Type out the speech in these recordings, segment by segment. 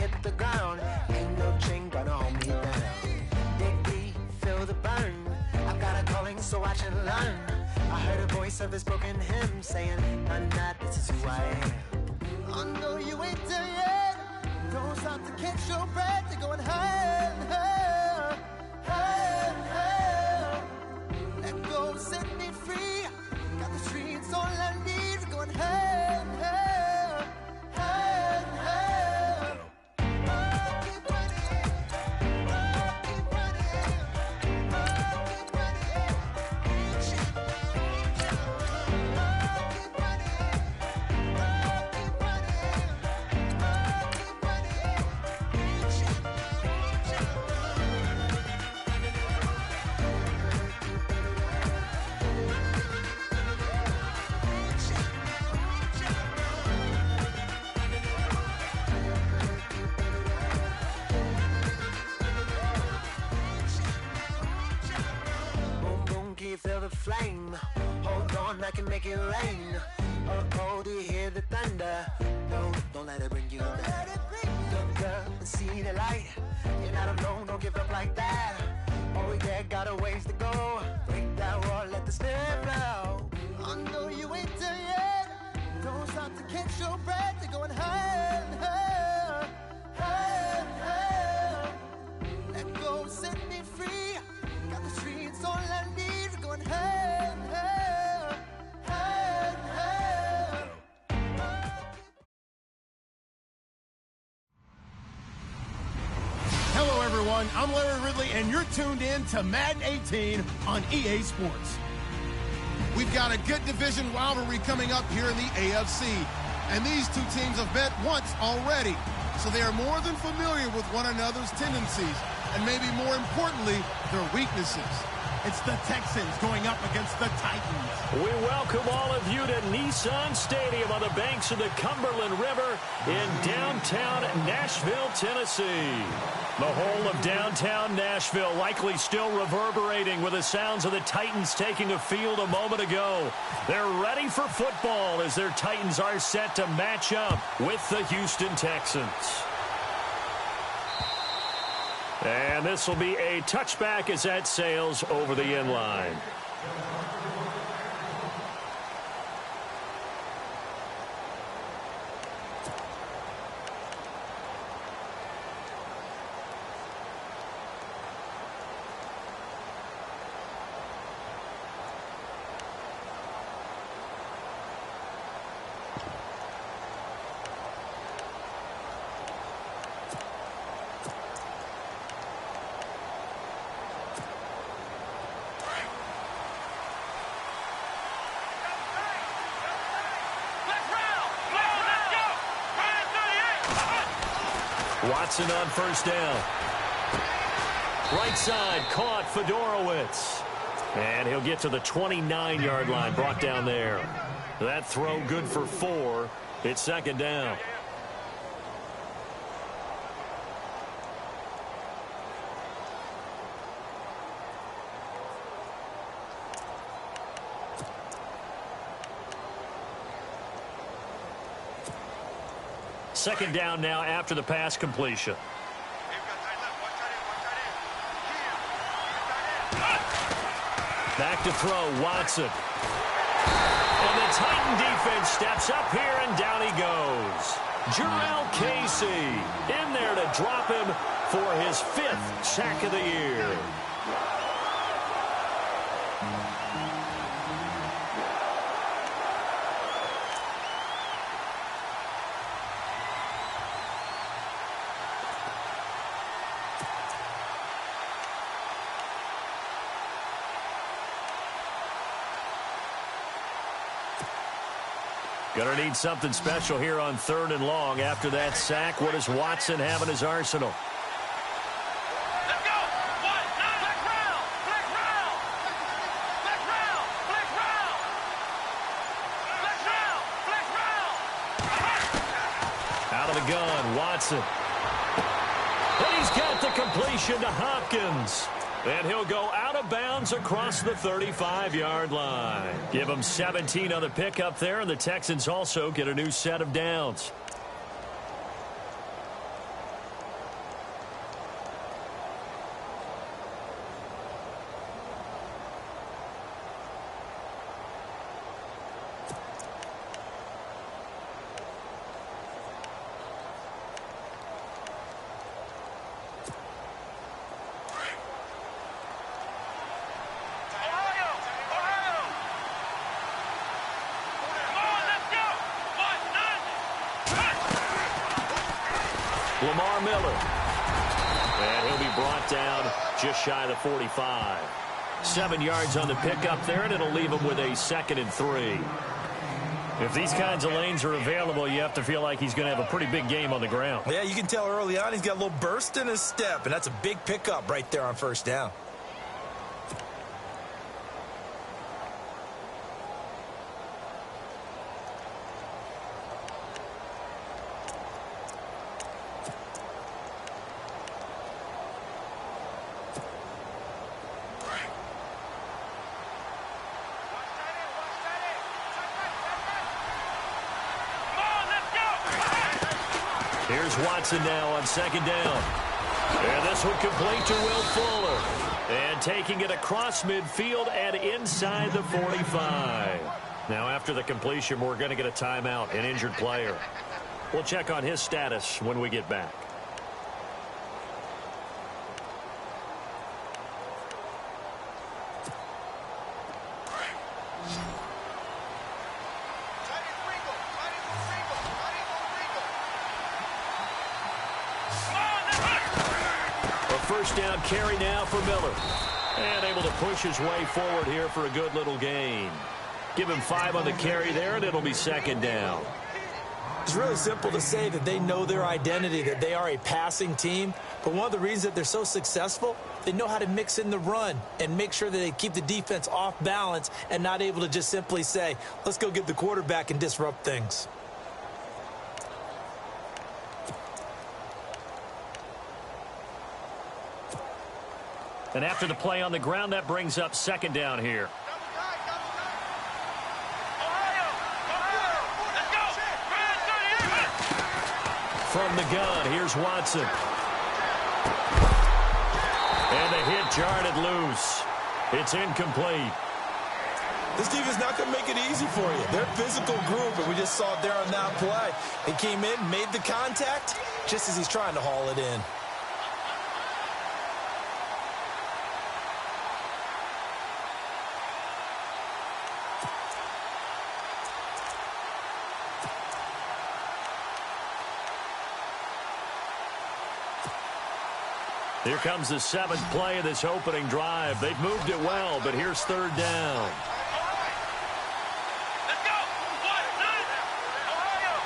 hit the ground. Ain't no chain gonna hold me down. Dig deep, feel the burn. I've got a calling, so I should learn. I heard a voice of this broken hymn saying, I'm not, this is who I am. I know you ain't there yet. Don't stop to catch your breath. You're going higher and higher, higher and higher. Let go, set me free. Got the streets, all I need. We're going higher and higher, higher and higher. Keep running, keep running, keep running. Keep feel the flame. Hold on, I can make it rain. Oh, do you hear the thunder? No, don't let it bring you down. Look up and see the light. You're not alone, don't give up like that. Oh yeah, got a ways to go. Break that wall, let the spirit flow. I know you ain't there yet. Don't stop to catch your breath. You're going higher and higher, higher and higher. Let go, set me free. Got the streets, all I need. Going higher and higher, higher and higher. Hello, everyone. I'm Larry Ridley, and you're tuned in to Madden 18 on EA Sports. We've got a good division rivalry coming up here in the AFC, and these two teams have met once already, so they are more than familiar with one another's tendencies, and maybe more importantly, their weaknesses. It's the Texans going up against the Titans. We welcome all of you to Nissan Stadium on the banks of the Cumberland River in downtown Nashville, Tennessee. The whole of downtown Nashville likely still reverberating with the sounds of the Titans taking a field a moment ago. They're ready for football as their Titans are set to match up with the Houston Texans. And this will be a touchback as that sails over the end line. Watson on first down. Right side, caught Fedorowicz. And he'll get to the 29-yard line, brought down there. That throw good for 4. It's second down. Second down now after the pass completion. Back to throw, Watson. And the Titan defense steps up here, and down he goes. Jarrell Casey in there to drop him for his 5th sack of the year. Going to need something special here on 3rd and long. After that sack, what does Watson have in his arsenal? Let's go! One, nine, black round! Black round! Black round! Black round! Black round! Black round! Out of the gun, Watson. And he's got the completion to Hopkins. And he'll go out of bounds across the 35-yard line. Give him 17 on the pickup there, and the Texans also get a new set of downs. Lamar Miller. And he'll be brought down just shy of the 45. 7 yards on the pickup there, and it'll leave him with a 2nd and 3. If these kinds of lanes are available, you have to feel like he's going to have a pretty big game on the ground. Yeah, you can tell early on he's got a little burst in his step, and that's a big pickup right there on first down. Here's Watson now on 2nd down. And this one complete to Will Fuller. And taking it across midfield and inside the 45. Now after the completion, we're going to get a timeout, an injured player. We'll check on his status when we get back. First down carry now for Miller. And able to push his way forward here for a good little gain. Give him 5 on the carry there, and it'll be 2nd down. It's really simple to say that they know their identity, that they are a passing team. But one of the reasons that they're so successful, they know how to mix in the run and make sure that they keep the defense off balance and not able to just simply say, let's go get the quarterback and disrupt things. And after the play on the ground, that brings up 2nd down here. From the gun, here's Watson. And the hit jarred it loose. It's incomplete. This defense not going to make it easy for you. They're a physical group, and we just saw it there on that play. He came in, made the contact, just as he's trying to haul it in. Here comes the 7th play of this opening drive. They've moved it well, but here's 3rd down. Let's go! Ohio!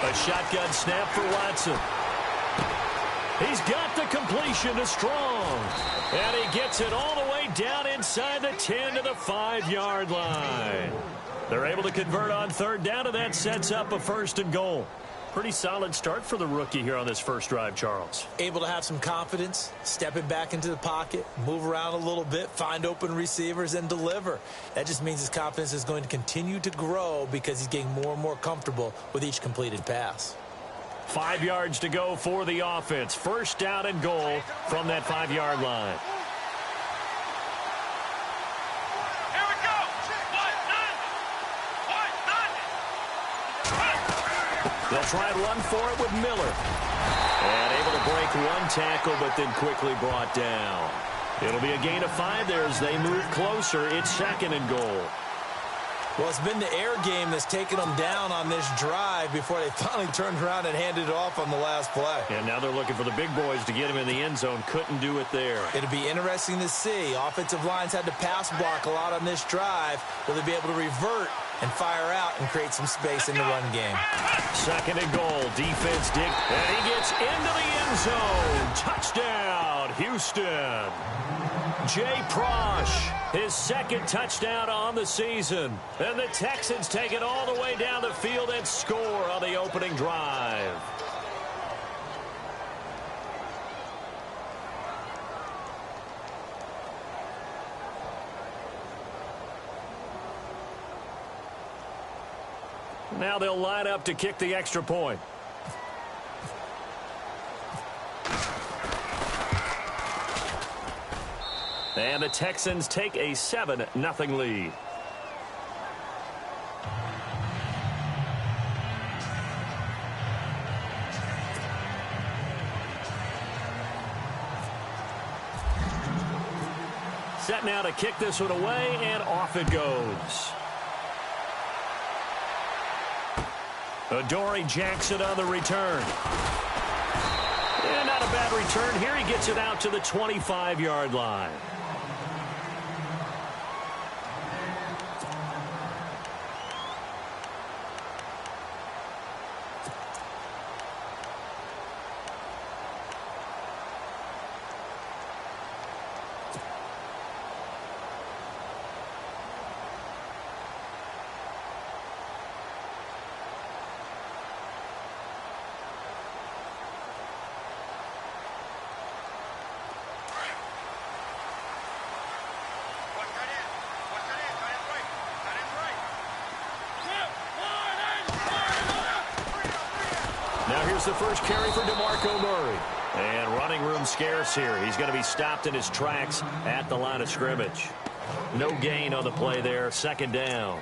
A shotgun snap for Watson. He's got the completion to Strong. And he gets it all the way down inside the 10 to the 5-yard line. They're able to convert on 3rd down, and that sets up a 1st and goal. Pretty solid start for the rookie here on this first drive, Charles. Able to have some confidence, stepping back into the pocket, move around a little bit, find open receivers, and deliver. That just means his confidence is going to continue to grow because he's getting more and more comfortable with each completed pass. 5 yards to go for the offense. 1st down and goal from that 5-yard line. Here we go! They'll try and run for it with Miller. And able to break one tackle, but then quickly brought down. It'll be a gain of 5 there as they move closer. It's 2nd and goal. Well, it's been the air game that's taken them down on this drive before they finally turned around and handed it off on the last play. And now they're looking for the big boys to get him in the end zone. Couldn't do it there. It'll be interesting to see. Offensive lines had to pass block a lot on this drive. Will they be able to revert and fire out and create some space in the run game? 2nd and goal. Defense dig. And he gets into the end zone. Touchdown, Houston. Jay Prosh, his 2nd touchdown on the season. And the Texans take it all the way down the field and score on the opening drive. Now they'll line up to kick the extra point. And the Texans take a 7-0 lead. Set now to kick this one away, and off it goes. Adoree Jackson on the return. And not a bad return here. He gets it out to the 25-yard line. Now here's the first carry for DeMarco Murray. And running room scarce here. He's going to be stopped in his tracks at the line of scrimmage. No gain on the play there. Second down.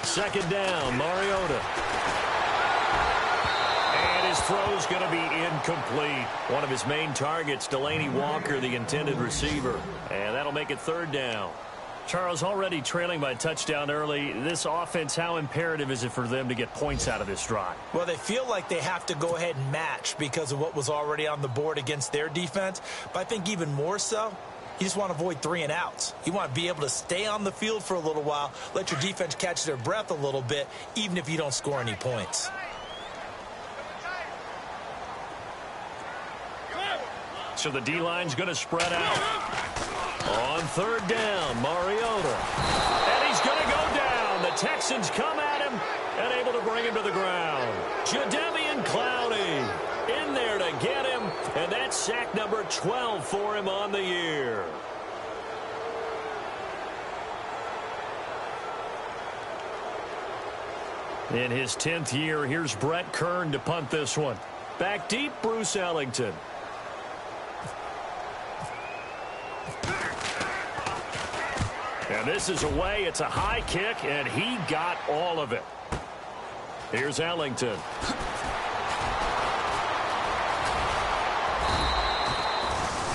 Second down, Mariota. And his throw's going to be incomplete. One of his main targets, Delaney Walker, the intended receiver. And that'll make it third down. Charles, already trailing by a touchdown early. This offense, how imperative is it for them to get points out of this drive? Well, they feel like they have to go ahead and match because of what was already on the board against their defense. But I think even more so, you just want to avoid 3 and outs. You want to be able to stay on the field for a little while, let your defense catch their breath a little bit, even if you don't score any points. So the D-line's going to spread out. On third down, Mariota. And he's going to go down. The Texans come at him and able to bring him to the ground. Jadeveon Clowney in there to get him. And that's sack number 12 for him on the year. In his 10th year, here's Brett Kern to punt this one. Back deep, Bruce Ellington. And this is away. It's a high kick, and he got all of it. Here's Ellington.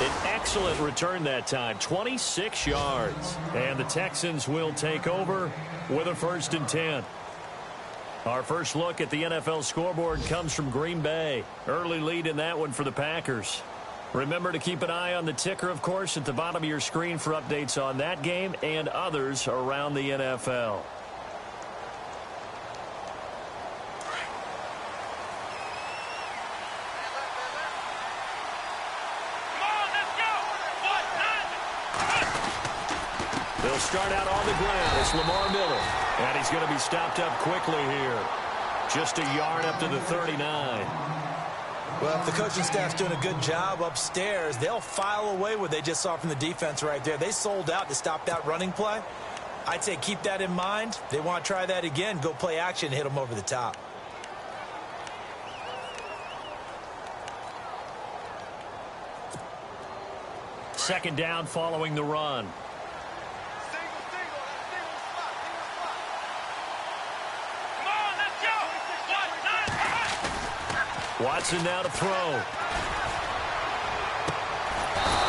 An excellent return that time, 26 yards. And the Texans will take over with a 1st and 10. Our first look at the NFL scoreboard comes from Green Bay. Early lead in that one for the Packers. Remember to keep an eye on the ticker, of course, at the bottom of your screen for updates on that game and others around the NFL. They'll start out on the ground. It's Lamar Miller. And he's going to be stopped up quickly here. Just a yard up to the 39. Well, if the coaching staff's doing a good job upstairs, they'll file away what they just saw from the defense right there. They sold out to stop that running play. I'd say keep that in mind. They want to try that again. Go play action, hit them over the top. Second down following the run. Watson now to throw.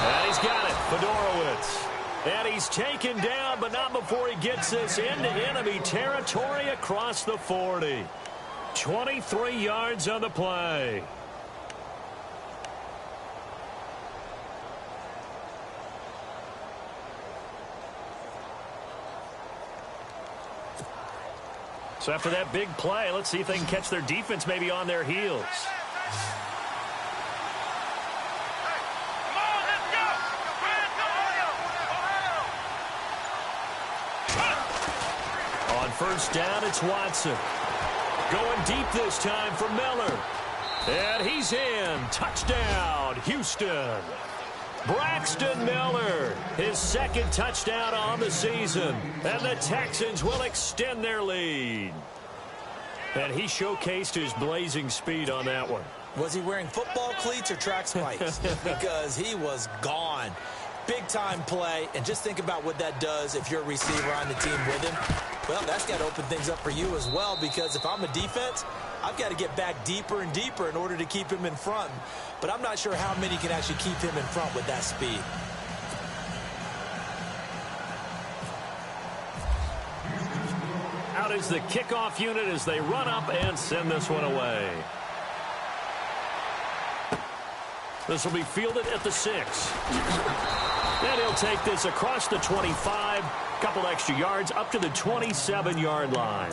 And he's got it, Fedorowicz. And he's taken down, but not before he gets this into enemy territory across the 40. 23 yards on the play. So after that big play, let's see if they can catch their defense maybe on their heels. On first down, it's Watson. Going deep this time for Miller. And he's in. Touchdown, Houston. Braxton Miller, his second touchdown on the season. And the Texans will extend their lead. And he showcased his blazing speed on that one. Was he wearing football cleats or track spikes? Because he was gone. Big-time play, and just think about what that does if you're a receiver on the team with him. Well, that's got to open things up for you as well, because if I'm a defense, I've got to get back deeper and deeper in order to keep him in front. But I'm not sure how many can actually keep him in front with that speed. Out is the kickoff unit as they run up and send this one away. This will be fielded at the 6. And he'll take this across the 25, couple extra yards up to the 27-yard line.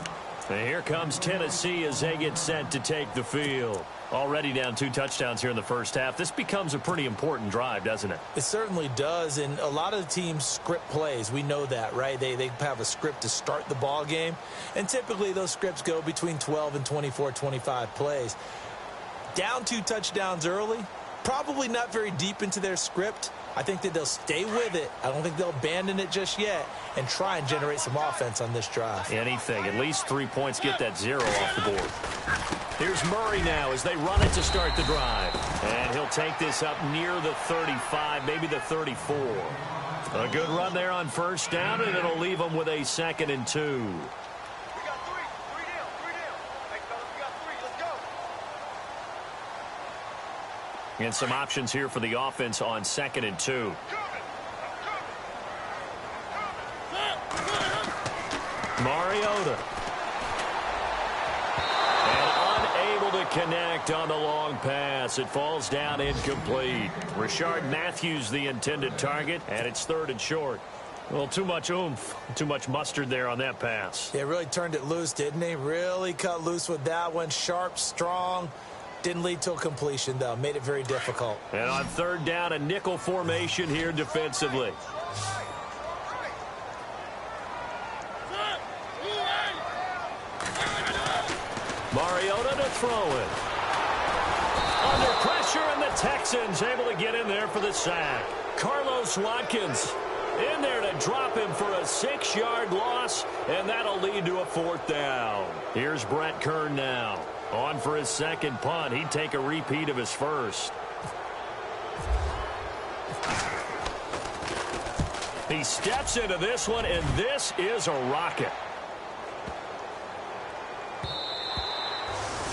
And here comes Tennessee as they get set to take the field. Already down 2 touchdowns here in the first half. This becomes a pretty important drive, doesn't it? It certainly does, and a lot of the teams script plays. We know that, right? They have a script to start the ball game, and typically those scripts go between 12 and 24, 25 plays. Down 2 touchdowns early, probably not very deep into their script. I think that they'll stay with it. I don't think they'll abandon it just yet and try and generate some offense on this drive. Anything. At least 3 points. Get that 0 off the board. Here's Murray now as they run it to start the drive. And he'll take this up near the 35, maybe the 34. A good run there on first down, and it'll leave them with a 2nd and 2. We got 3. 3 down. 3 down. Hey, fellas, we got 3. Let's go. And some options here for the offense on 2nd and 2. Mariota. And unable to connect on the long pass. It falls down incomplete. Rashard Matthews the intended target, and it's 3rd and short. Well, too much oomph, too much mustard there on that pass. Yeah, really turned it loose, didn't he? Really cut loose with that one. Sharp, strong. Didn't lead to a completion, though. Made it very difficult. And on 3rd down, a nickel formation here defensively. Mariota to throw it. Under pressure, and the Texans able to get in there for the sack. Carlos Watkins in there to drop him for a 6-yard loss, and that'll lead to a 4th down. Here's Brett Kern now. On for his 2nd punt. He'd take a repeat of his first. He steps into this one, and this is a rocket.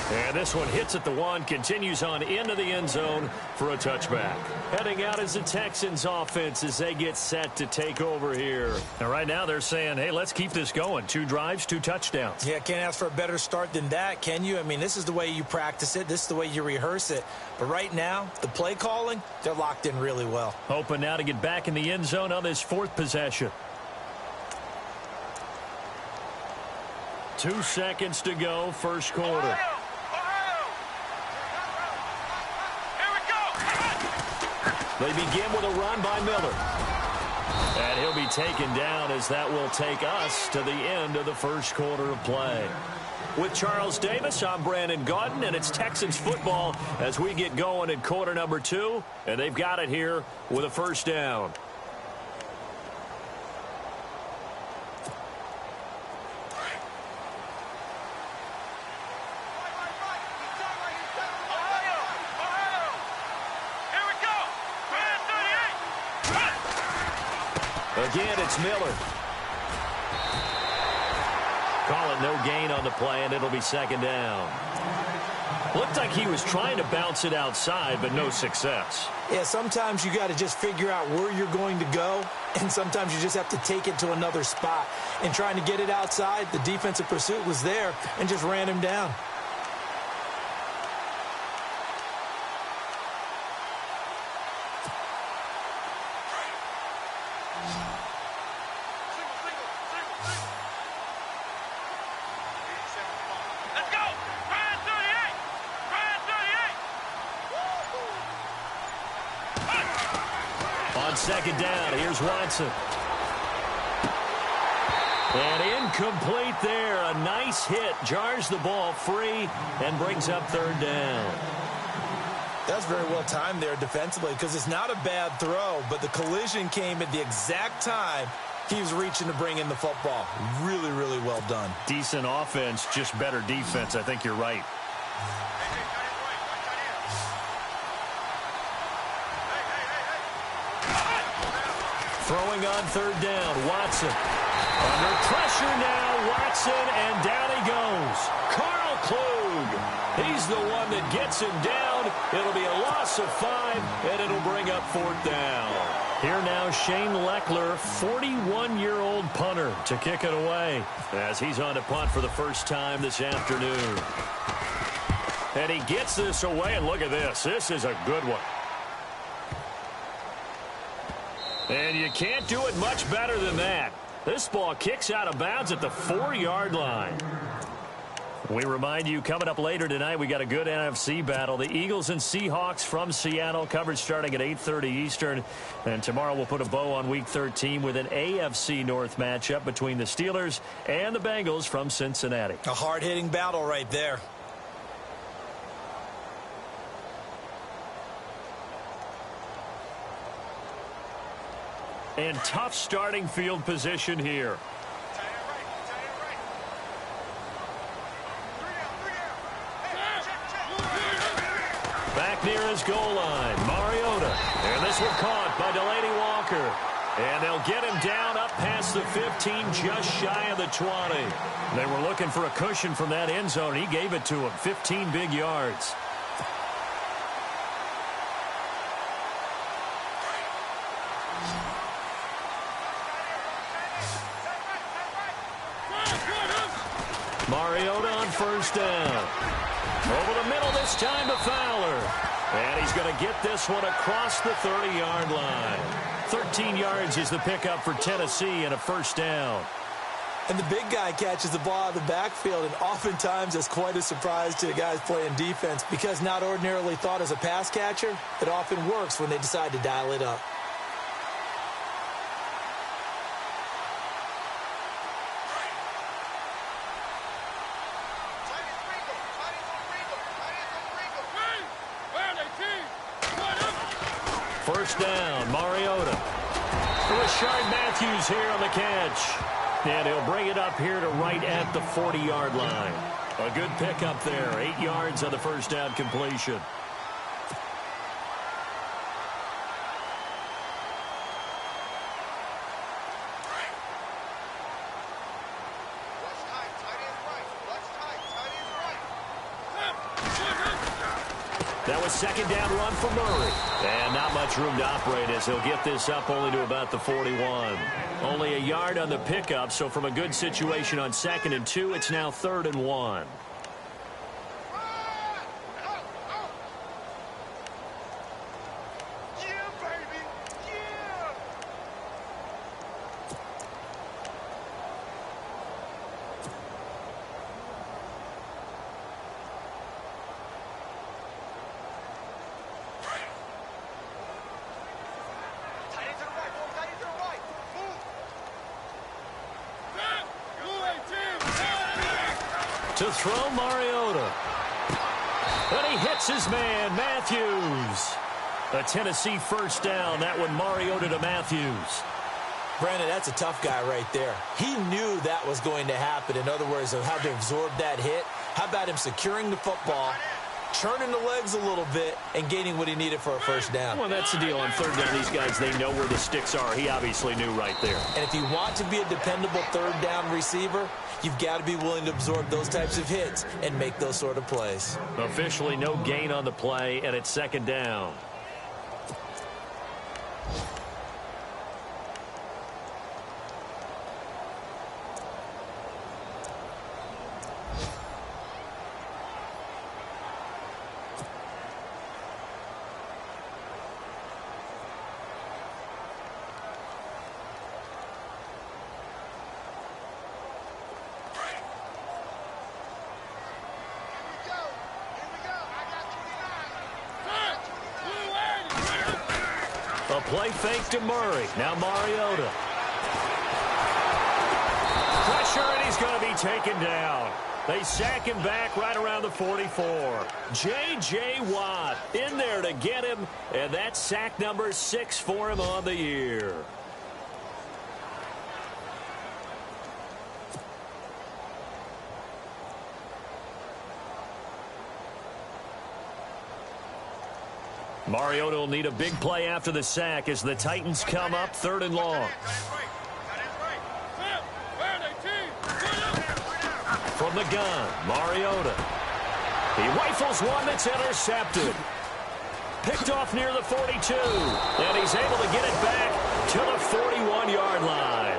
And this one hits at the 1, continues on into the end zone for a touchback. Heading out is the Texans offense as they get set to take over here. And right now they're saying, hey, let's keep this going. 2 drives, 2 touchdowns. Yeah, can't ask for a better start than that, can you? I mean, this is the way you practice it. This is the way you rehearse it. But right now, the play calling, they're locked in really well. Hoping now to get back in the end zone on this 4th possession. 2 seconds to go, first quarter. They begin with a run by Miller. And he'll be taken down as that will take us to the end of the first quarter of play. With Charles Davis, I'm Brandon Gaudin, and it's Texans football as we get going in quarter number 2. And they've got it here with a 1st down. Again, it's Miller. Call it no gain on the play, and it'll be 2nd down. Looked like he was trying to bounce it outside, but no success. Yeah, sometimes you got to just figure out where you're going to go, and sometimes you just have to take it to another spot. And trying to get it outside, the defensive pursuit was there and just ran him down. On 2nd down, here's Watson. And incomplete there. A nice hit. Jars the ball free and brings up third down. That's very well timed there defensively because it's not a bad throw, but the collision came at the exact time he was reaching to bring in the football. Really, really well done. Decent offense, just better defense. I think you're right. Throwing on third down, Watson. Under pressure now, Watson, and down he goes. Carl Klug. He's the one that gets him down. It'll be a loss of 5, and it'll bring up fourth down. Here now, Shane Leckler, 41-year-old punter, to kick it away as he's on to punt for the first time this afternoon. And he gets this away, and look at this. This is a good one. And you can't do it much better than that. This ball kicks out of bounds at the 4-yard line. We remind you, coming up later tonight, we got a good NFC battle. The Eagles and Seahawks from Seattle, coverage starting at 8:30 Eastern. And tomorrow we'll put a bow on Week 13 with an AFC North matchup between the Steelers and the Bengals from Cincinnati. A hard-hitting battle right there. And tough starting field position here. Back near his goal line, Mariota. And this one caught by Delaney Walker. And they'll get him down up past the 15, just shy of the 20. They were looking for a cushion from that end zone. He gave it to him, 15 big yards. Mariota on first down. Over the middle this time to Fowler. And he's going to get this one across the 30-yard line. 13 yards is the pickup for Tennessee and a first down. And the big guy catches the ball out of the backfield, and oftentimes it's quite a surprise to the guys playing defense because not ordinarily thought as a pass catcher, it often works when they decide to dial it up. First down, Mariota. Rashard Matthews here on the catch. And he'll bring it up here to right at the 40-yard line. A good pickup there. 8 yards on the first down completion. That was second down run for Murray. And not much room to operate as he'll get this up only to about the 41. Only a yard on the pickup, so from a good situation on 2nd and 2, it's now 3rd and 1. To throw, Mariota. And he hits his man, Matthews. A Tennessee first down. That one, Mariota to Matthews. Brandon, that's a tough guy right there. He knew that was going to happen. In other words, of how to absorb that hit. How about him securing the football, churning the legs a little bit, and gaining what he needed for a first down? Well, that's the deal. On third down, these guys, they know where the sticks are. He obviously knew right there. And if you want to be a dependable third down receiver, you've got to be willing to absorb those types of hits and make those sort of plays. Officially no gain on the play, and it's second down. A play fake to Murray. Now Mariota. taken down. They sack him back right around the 44. J.J. Watt in there to get him, and that's sack number 6 for him on the year. Mariota will need a big play after the sack as the Titans come up 3rd and long. From the gun, Mariota. He rifles one that's intercepted. Picked off near the 42. And he's able to get it back to the 41-yard line.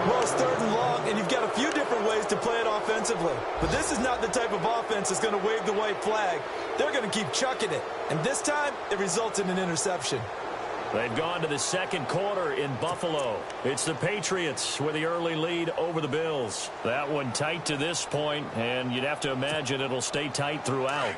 Well, it's 3rd and long, and you've got a few different ways to play it offensively. But this is not the type of offense that's going to wave the white flag. They're going to keep chucking it. And this time, it results in an interception. They've gone to the 2nd quarter in Buffalo. It's the Patriots with the early lead over the Bills. That one tight to this point, and you'd have to imagine it'll stay tight throughout.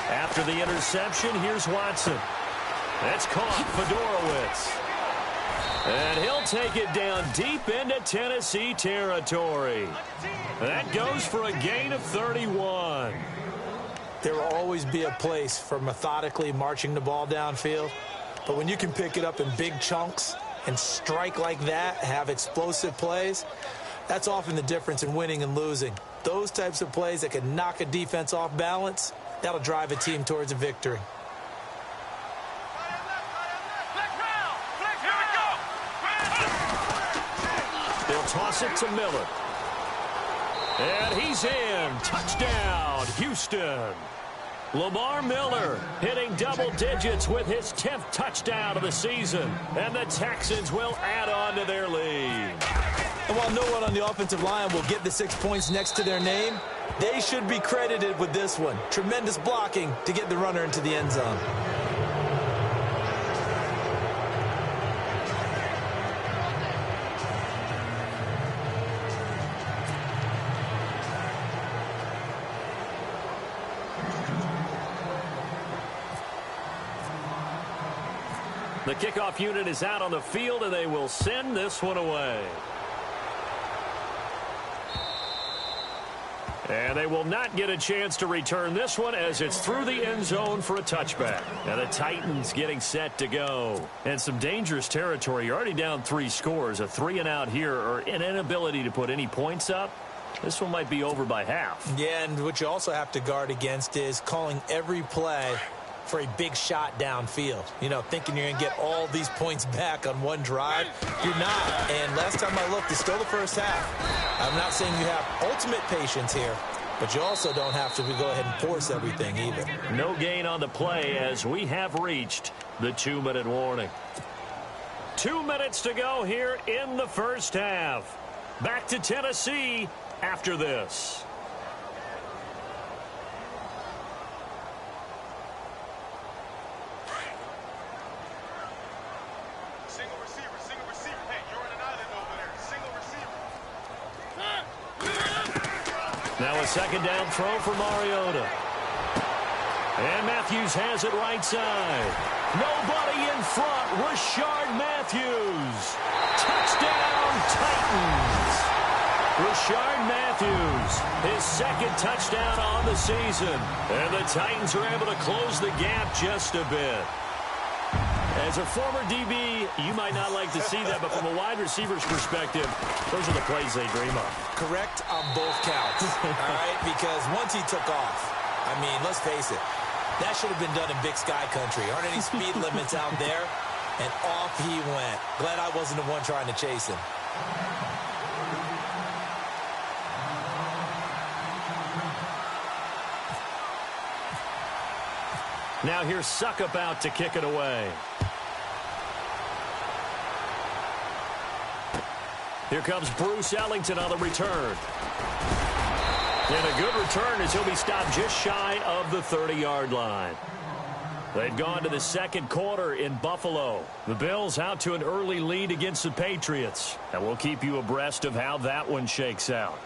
After the interception, here's Watson. That's caught, Fedorowicz. And he'll take it down deep into Tennessee territory. That goes for a gain of 31. There will always be a place for methodically marching the ball downfield. But when you can pick it up in big chunks and strike like that, have explosive plays, that's often the difference in winning and losing. Those types of plays that can knock a defense off balance, that'll drive a team towards a victory. Toss it to Miller. And he's in. Touchdown, Houston. Lamar Miller hitting double digits with his 10th touchdown of the season. And the Texans will add on to their lead. And while no one on the offensive line will get the 6 points next to their name, they should be credited with this one. Tremendous blocking to get the runner into the end zone. The kickoff unit is out on the field, and they will send this one away. And they will not get a chance to return this one as it's through the end zone for a touchback. And the Titans getting set to go. And some dangerous territory. You're already down 3 scores. A 3-and-out here, or an inability to put any points up. This one might be over by half. Yeah, and what you also have to guard against is calling every play for a big shot downfield. You know, thinking you're going to get all these points back on one drive. You're not. And last time I looked, it's still the first half. I'm not saying you have ultimate patience here, but you also don't have to go ahead and force everything either. No gain on the play as we have reached the 2-minute warning. 2 minutes to go here in the first half. Back to Tennessee after this. Now a 2nd down throw for Mariota. And Matthews has it right side. Nobody in front. Rashard Matthews. Touchdown, Titans. Rashard Matthews, his 2nd touchdown on the season. And the Titans are able to close the gap just a bit. As a former DB, you might not like to see that, but from a wide receiver's perspective, those are the plays they dream of. Correct on both counts, all right? Because once he took off, I mean, let's face it, that should have been done in Big Sky Country. Aren't any speed limits out there? And off he went. Glad I wasn't the one trying to chase him. Now here's Suckup out to kick it away. Here comes Bruce Ellington on the return. And a good return as he'll be stopped just shy of the 30-yard line. They've gone to the 2nd quarter in Buffalo. The Bills out to an early lead against the Patriots. And we'll keep you abreast of how that one shakes out.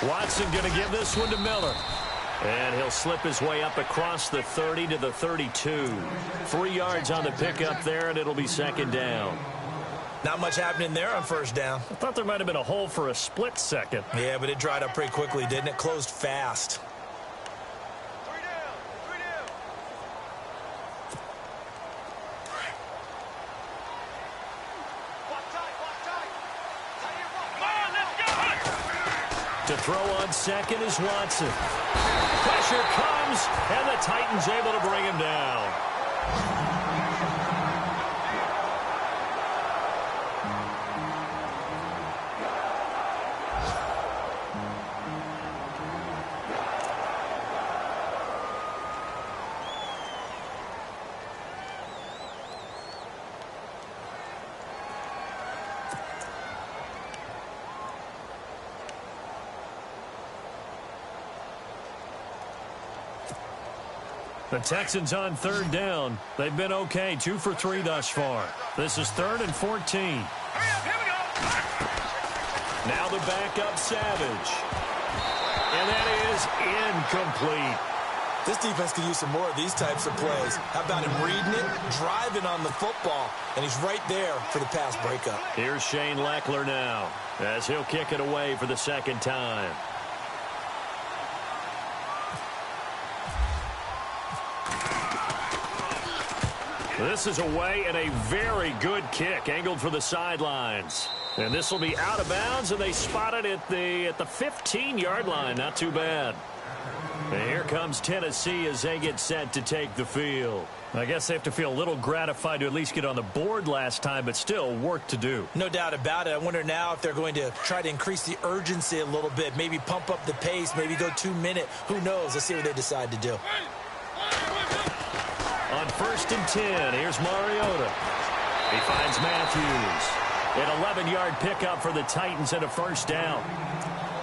Watson going to give this one to Miller. And he'll slip his way up across the 30 to the 32. 3 yards on the pickup there, and it'll be second down. Not much happening there on first down. I thought there might have been a hole for a split second. Yeah, but it dried up pretty quickly, didn't it? Closed fast. To throw on second is Watson. Pressure comes, and the Titans able to bring him down. The Texans on third down. They've been okay, 2 for 3 thus far. This is 3rd and 14. Now the backup Savage. And that is incomplete. This defense could use some more of these types of plays. How about him reading it, driving on the football, and he's right there for the pass breakup. Here's Shane Leckler now as he'll kick it away for the second time. This is away and a very good kick angled for the sidelines. And this will be out of bounds, and they spot it at the 15-yard line. Not too bad. And here comes Tennessee as they get set to take the field. I guess they have to feel a little gratified to at least get on the board last time, but still work to do. No doubt about it. I wonder now if they're going to try to increase the urgency a little bit, maybe pump up the pace, maybe go 2-minute. Who knows? Let's see what they decide to do. On 1st and 10, here's Mariota. He finds Matthews. An 11-yard pickup for the Titans and a first down.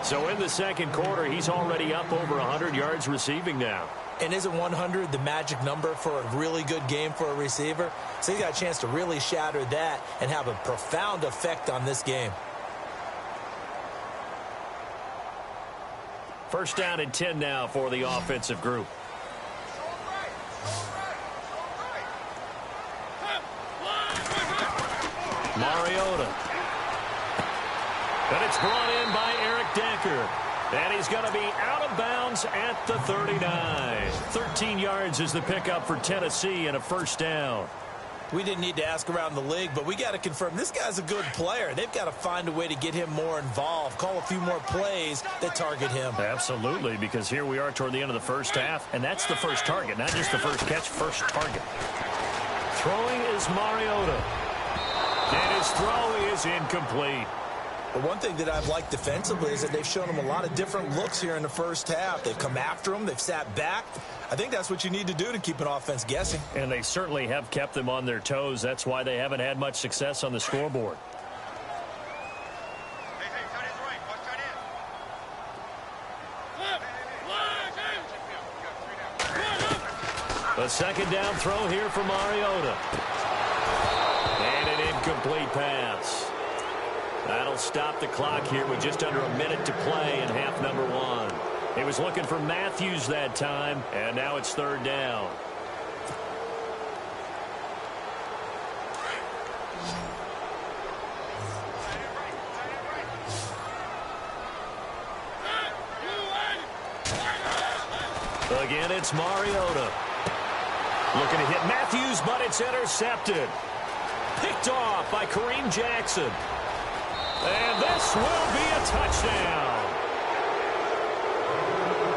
So in the second quarter, he's already up over 100 yards receiving now. And isn't 100 the magic number for a really good game for a receiver? So he's got a chance to really shatter that and have a profound effect on this game. First down and 10 now for the offensive group. Mariota. And it's brought in by Eric Decker. And he's going to be out of bounds at the 39. 13 yards is the pickup for Tennessee and a first down. We didn't need to ask around the league, but we got to confirm this guy's a good player. They've got to find a way to get him more involved, call a few more plays that target him. Absolutely, because here we are toward the end of the first half, and that's the first target, not just the first catch, first target. Throwing is Mariota. And his throw is incomplete. The one thing that I've liked defensively is that they've shown him a lot of different looks here in the first half. They've come after him. They've sat back. I think that's what you need to do to keep an offense guessing. And they certainly have kept them on their toes. That's why they haven't had much success on the scoreboard. A second down throw here for Mariota. And an incomplete pass. That'll stop the clock here with just under a minute to play in half number 1. He was looking for Matthews that time, and now it's third down. Again, it's Mariota. Looking to hit Matthews, but it's intercepted. Picked off by Kareem Jackson. And this will be a touchdown.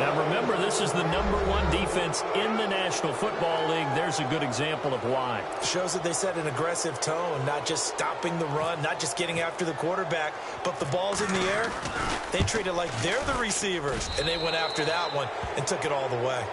Now remember, this is the #1 defense in the National Football League. There's a good example of why. Shows that they set an aggressive tone, not just stopping the run, not just getting after the quarterback, but the ball's in the air. They treat it like they're the receivers, and they went after that one and took it all the way.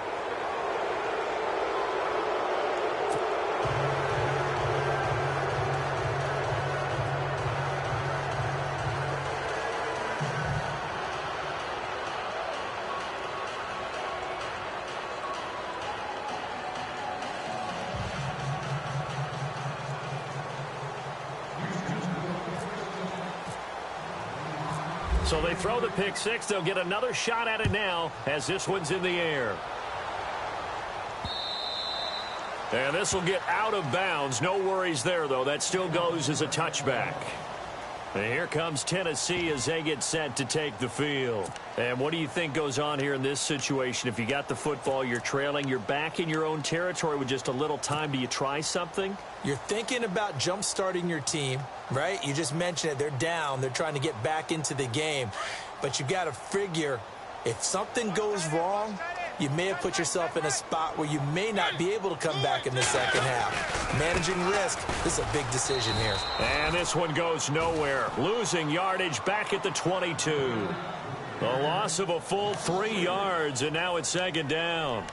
So they throw the pick six. They'll get another shot at it now as this one's in the air. And this will get out of bounds. No worries there, though. That still goes as a touchback. And here comes Tennessee as they get set to take the field. And what do you think goes on here in this situation? If you got the football, you're trailing, you're back in your own territory with just a little time. Do you try something? You're thinking about jump-starting your team, right? You just mentioned it. They're down. They're trying to get back into the game. But you got to figure if something goes wrong, you may have put yourself in a spot where you may not be able to come back in the second half. Managing risk, this is a big decision here. And this one goes nowhere. Losing yardage back at the 22. The loss of a full 3 yards, and now it's second down.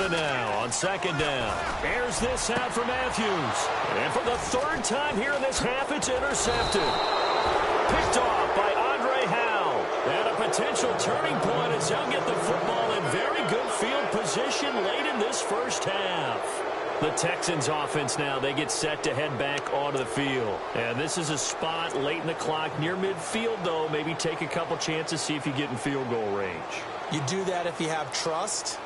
Now on second down. Airs this out for Matthews. And for the third time here in this half, it's intercepted. Picked off by Andre Howell. And a potential turning point as they'll get the football in very good field position late in this first half. The Texans offense now, they get set to head back onto the field. And this is a spot late in the clock near midfield, though. Maybe take a couple chances, see if you get in field goal range. You do that if you have trust.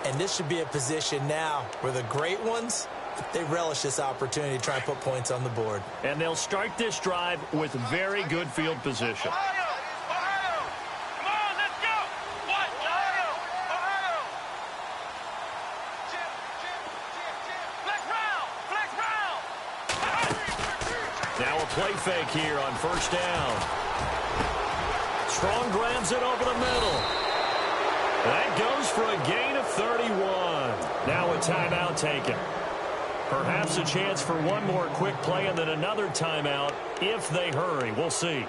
And this should be a position now where the great ones, they relish this opportunity to try and put points on the board. And they'll start this drive with very good field position. Ohio! Come on, let's go! What? Ohio! Flex round! Now a play fake here on first down. Strong grabs it over the middle. That goes for a gain of 31. Now a timeout taken. Perhaps a chance for one more quick play and then another timeout if they hurry. We'll see.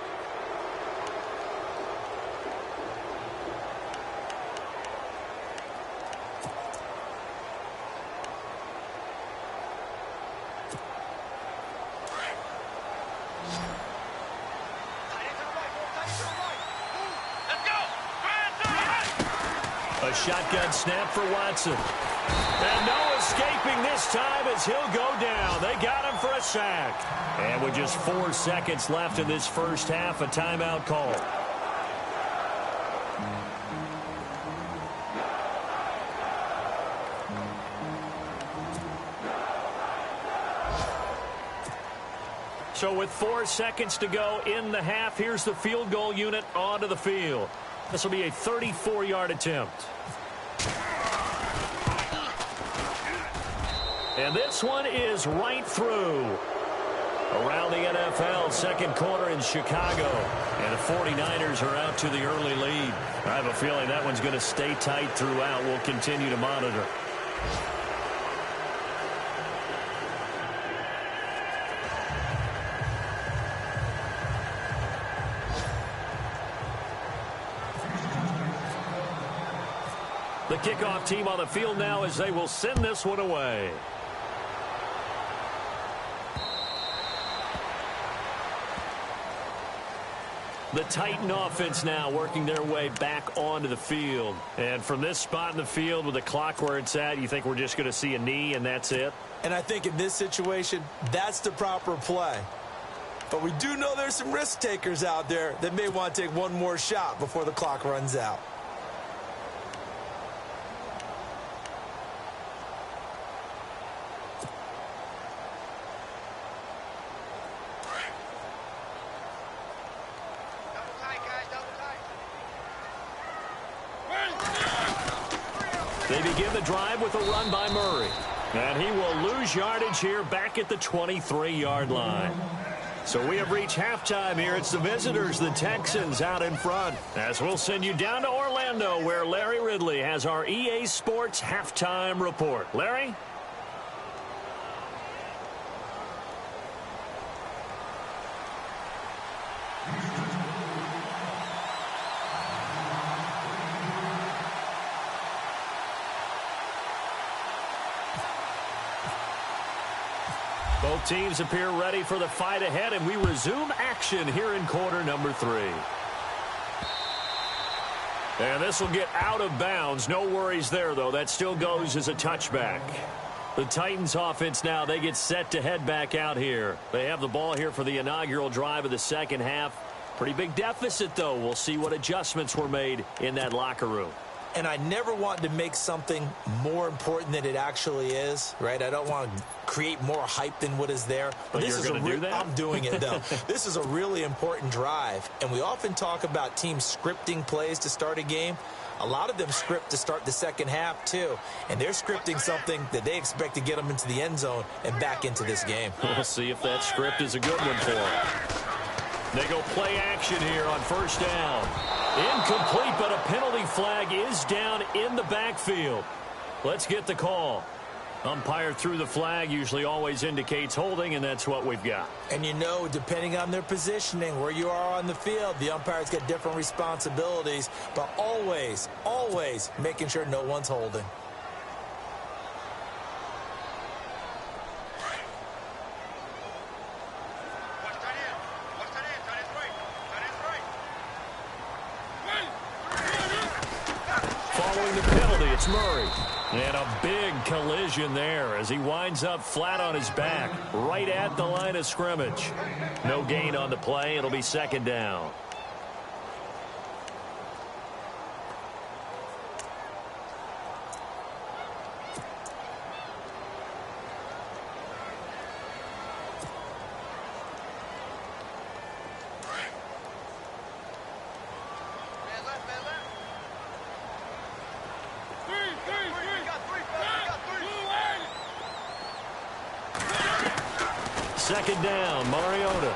A shotgun snap for Watson. And no escaping this time as he'll go down. They got him for a sack. And with just 4 seconds left in this first half, a timeout call. So with 4 seconds to go in the half, here's the field goal unit onto the field. This will be a 34-yard attempt. And this one is right through. Around the NFL, second quarter in Chicago. And the 49ers are out to the early lead. I have a feeling that one's going to stay tight throughout. We'll continue to monitor. The kickoff team on the field now as they will send this one away. The Titan offense now working their way back onto the field. And from this spot in the field with the clock where it's at, you think we're just going to see a knee and that's it? And I think in this situation, that's the proper play. But we do know there's some risk takers out there that may want to take one more shot before the clock runs out. They begin the drive with a run by Murray. And he will lose yardage here back at the 23-yard line. So we have reached halftime here. It's the visitors, the Texans, out in front. As we'll send you down to Orlando, where Larry Ridley has our EA Sports halftime report. Larry? Both teams appear ready for the fight ahead, and we resume action here in quarter number 3. And this will get out of bounds. No worries there, though. That still goes as a touchback. The Titans offense now, they get set to head back out here. They have the ball here for the inaugural drive of the second half. Pretty big deficit, though. We'll see what adjustments were made in that locker room. And I never want to make something more important than it actually is, right? I don't want to create more hype than what is there. But this is going to do that? I'm doing it, though. This is a really important drive. And we often talk about teams scripting plays to start a game. A lot of them script to start the second half, too. And they're scripting something that they expect to get them into the end zone and back into this game. We'll see if that script is a good one for them. They go play action here on first down. Incomplete, but a penalty flag is down in the backfield. Let's get the call. Umpire threw the flag, usually always indicates holding, and that's what we've got. And you know, depending on their positioning, where you are on the field, the umpire's got different responsibilities, but always, always making sure no one's holding. Following the penalty, it's Murray. And a big collision there as he winds up flat on his back, right at the line of scrimmage. No gain on the play. It'll be second down. Second down, Mariota.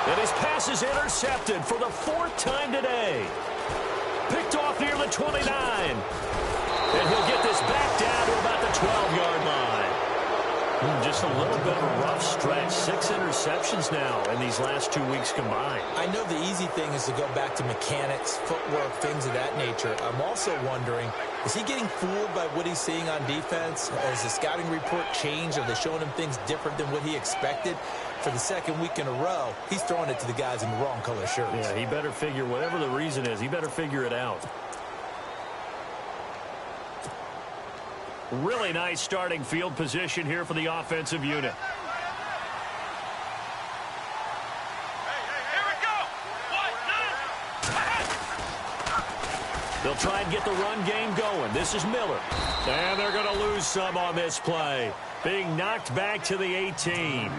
And his pass is intercepted for the 4th time today. Picked off near the 29. And he'll get this back down to about the 12-yard line. Just a little bit of a rough stretch. 6 interceptions now in these last 2 weeks combined. I know the easy thing is to go back to mechanics, footwork, things of that nature. I'm also wondering, is he getting fooled by what he's seeing on defense? Has the scouting report changed? Are they showing him things different than what he expected? For the second week in a row, he's throwing it to the guys in the wrong color shirts. Yeah, he better figure, whatever the reason is, he better figure it out. Really nice starting field position here for the offensive unit. Here we go. They'll try and get the run game going. This is Miller. And they're going to lose some on this play. Being knocked back to the 18.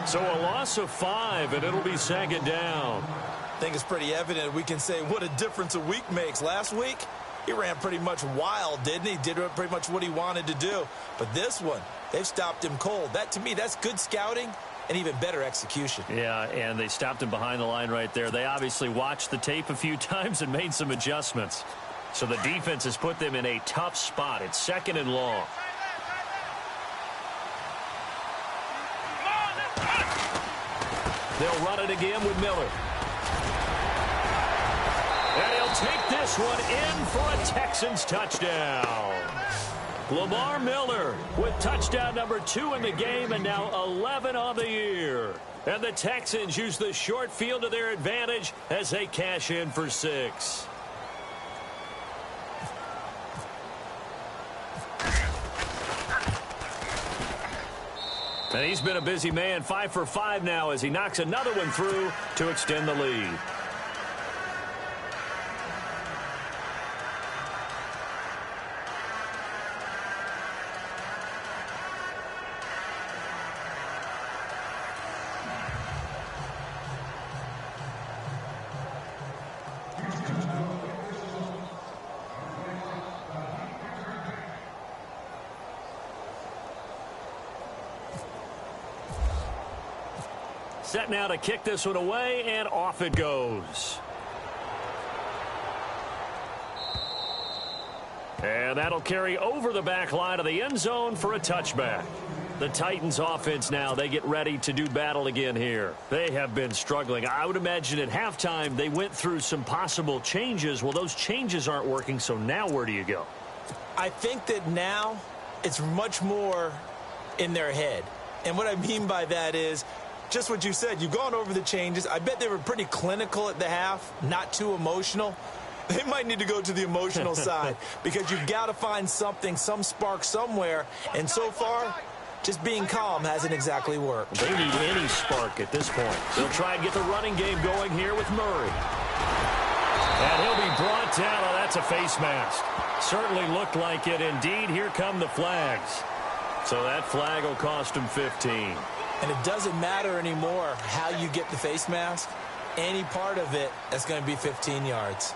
So a loss of 5, and it'll be second down. I think it's pretty evident we can say what a difference a week makes. Last week, he ran pretty much wild, didn't he? Did pretty much what he wanted to do. But this one, they've stopped him cold. That, to me, that's good scouting and even better execution. Yeah, and they stopped him behind the line right there. They obviously watched the tape a few times and made some adjustments. So the defense has put them in a tough spot. It's second and long. They'll run it again with Miller. And he'll take this one in for a Texans touchdown. Lamar Miller with touchdown number 2 in the game and now 11 on the year. And the Texans use the short field to their advantage as they cash in for 6. And he's been a busy man, 5 for 5 now as he knocks another one through to extend the lead. Set now to kick this one away, and off it goes. And that'll carry over the back line of the end zone for a touchback. The Titans offense now, they get ready to do battle again here. They have been struggling. I would imagine at halftime they went through some possible changes. Well, those changes aren't working, so now where do you go? I think that now it's much more in their head. And what I mean by that is just what you said. You've gone over the changes. I bet they were pretty clinical at the half, not too emotional. They might need to go to the emotional side because you've got to find something, some spark somewhere. And so far, just being calm hasn't exactly worked. They need any spark at this point. They'll try and get the running game going here with Murray. And he'll be brought down. Oh, that's a face mask. Certainly looked like it. Indeed, here come the flags. So that flag will cost him 15. And it doesn't matter anymore how you get the face mask. Any part of it, that's going to be 15 yards.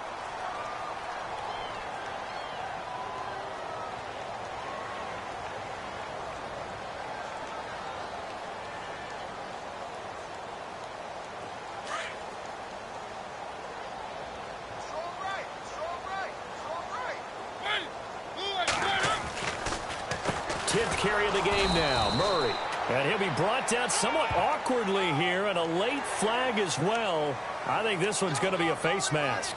Carry of the game now, Murray. And he'll be brought down somewhat awkwardly here, and a late flag as well. I think this one's going to be a face mask.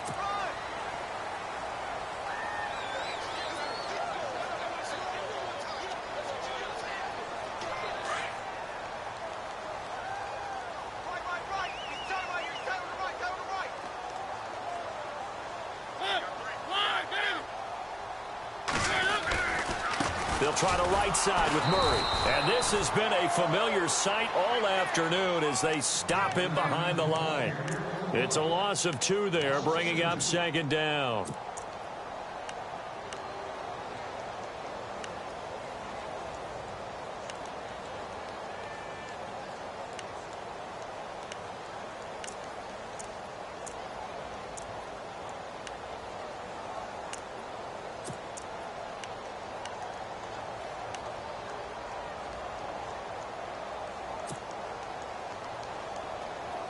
They'll try the right side with Murray. And this has been a familiar sight all afternoon as they stop him behind the line. It's a loss of 2 there, bringing up second down.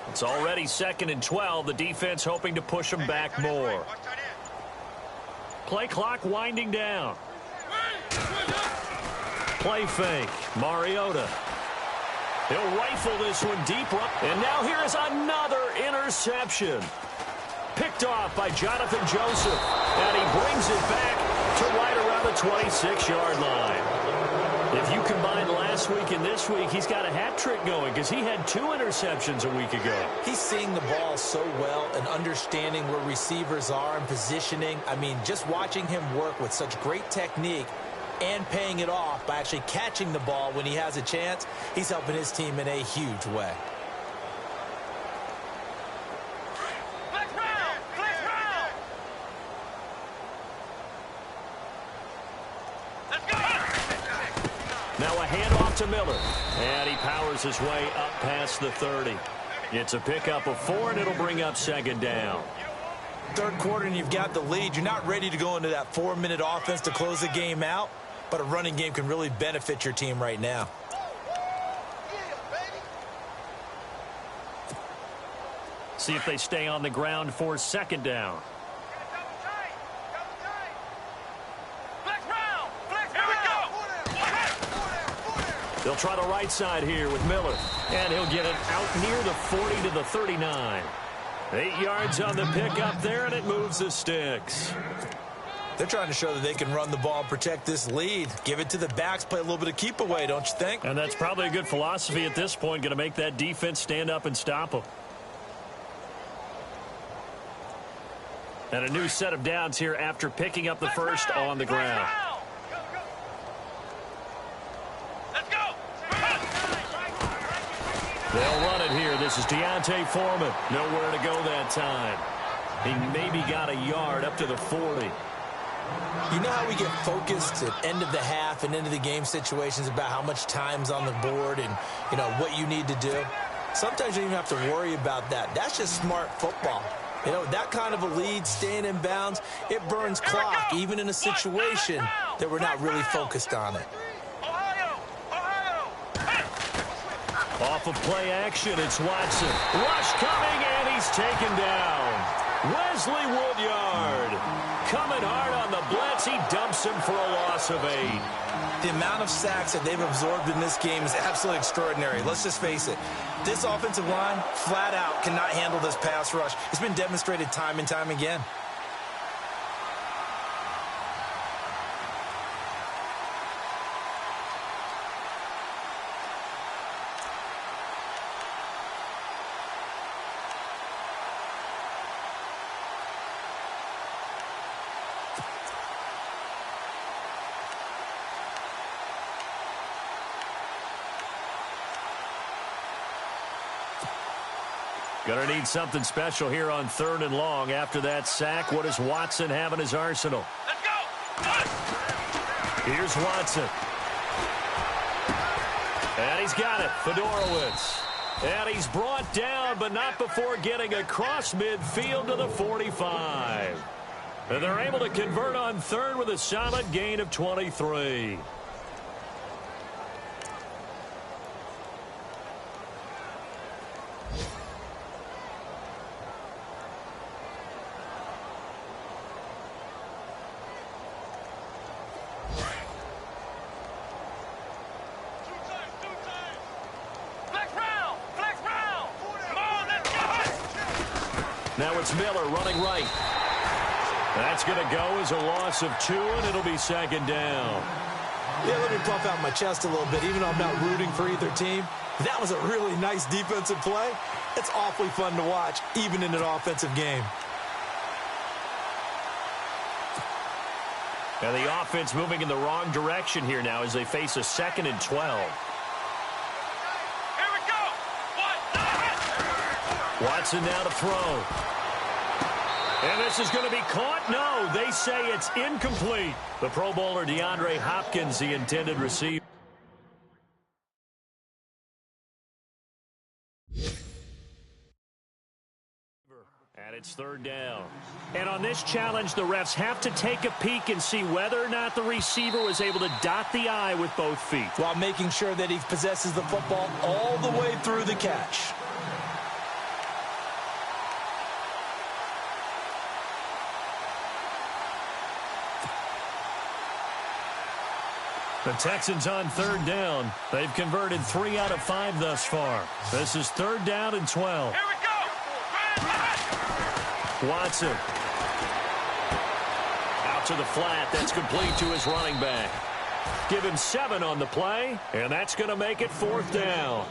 It's already 2nd and 12. The defense hoping to push them back more. Play clock winding down. Play fake. Mariota. He'll rifle this one deep. And now here is another interception. Picked off by Jonathan Joseph. And he brings it back to right around the 26-yard line. If you combine last week and this week, he's got a hat trick going because he had 2 interceptions a week ago. He's seeing the ball so well and understanding where receivers are and positioning. I mean, just watching him work with such great technique and paying it off by actually catching the ball when he has a chance, he's helping his team in a huge way. Now a handoff to Miller. And he powers his way up past the 30. It's a pickup of 4, and it'll bring up second down. Third quarter, and you've got the lead. You're not ready to go into that 4-minute offense to close the game out, but a running game can really benefit your team right now. See if they stay on the ground for second down. They'll try the right side here with Miller. And he'll get it out near the 40 to the 39. 8 yards on the pickup there, and it moves the sticks. They're trying to show that they can run the ball and protect this lead. Give it to the backs, play a little bit of keep away, don't you think? And that's probably a good philosophy at this point, going to make that defense stand up and stop them. And a new set of downs here after picking up the first on the ground. They'll run it here. This is Deontay Foreman. Nowhere to go that time. He maybe got a yard up to the 40. You know how we get focused at end of the half and into the game situations about how much time's on the board and, you know, what you need to do? Sometimes you don't even have to worry about that. That's just smart football. You know, that kind of a lead, staying in bounds, it burns clock, even in a situation that we're not really focused on it. Off of play action, it's Watson. Rush coming, and he's taken down. Wesley Woodyard coming hard on the blitz. He dumps him for a loss of 8. The amount of sacks that they've absorbed in this game is absolutely extraordinary. Let's just face it. This offensive line, flat out, cannot handle this pass rush. It's been demonstrated time and time again. Going to need something special here on 3rd and long. After that sack, what does Watson have in his arsenal? Let's go! Here's Watson. And he's got it. Fedorowicz. And he's brought down, but not before getting across midfield to the 45. And they're able to convert on 3rd with a solid gain of 23. Now it's Miller running right. That's going to go as a loss of 2, and it'll be 2nd down. Yeah, let me puff out my chest a little bit, even though I'm not rooting for either team. That was a really nice defensive play. It's awfully fun to watch, even in an offensive game. And the offense moving in the wrong direction here now as they face a 2nd and 12. Here we go! Watson now to throw. And this is going to be caught. No, they say it's incomplete. The Pro Bowler DeAndre Hopkins, the intended receiver. And it's 3rd down. And on this challenge, the refs have to take a peek and see whether or not the receiver was able to dot the I with both feet, while making sure that he possesses the football all the way through the catch. The Texans on 3rd down. They've converted 3 out of 5 thus far. This is 3rd down and 12. Here we go! Watson. Out to the flat. That's complete to his running back. Give him 7 on the play, and that's going to make it 4th down.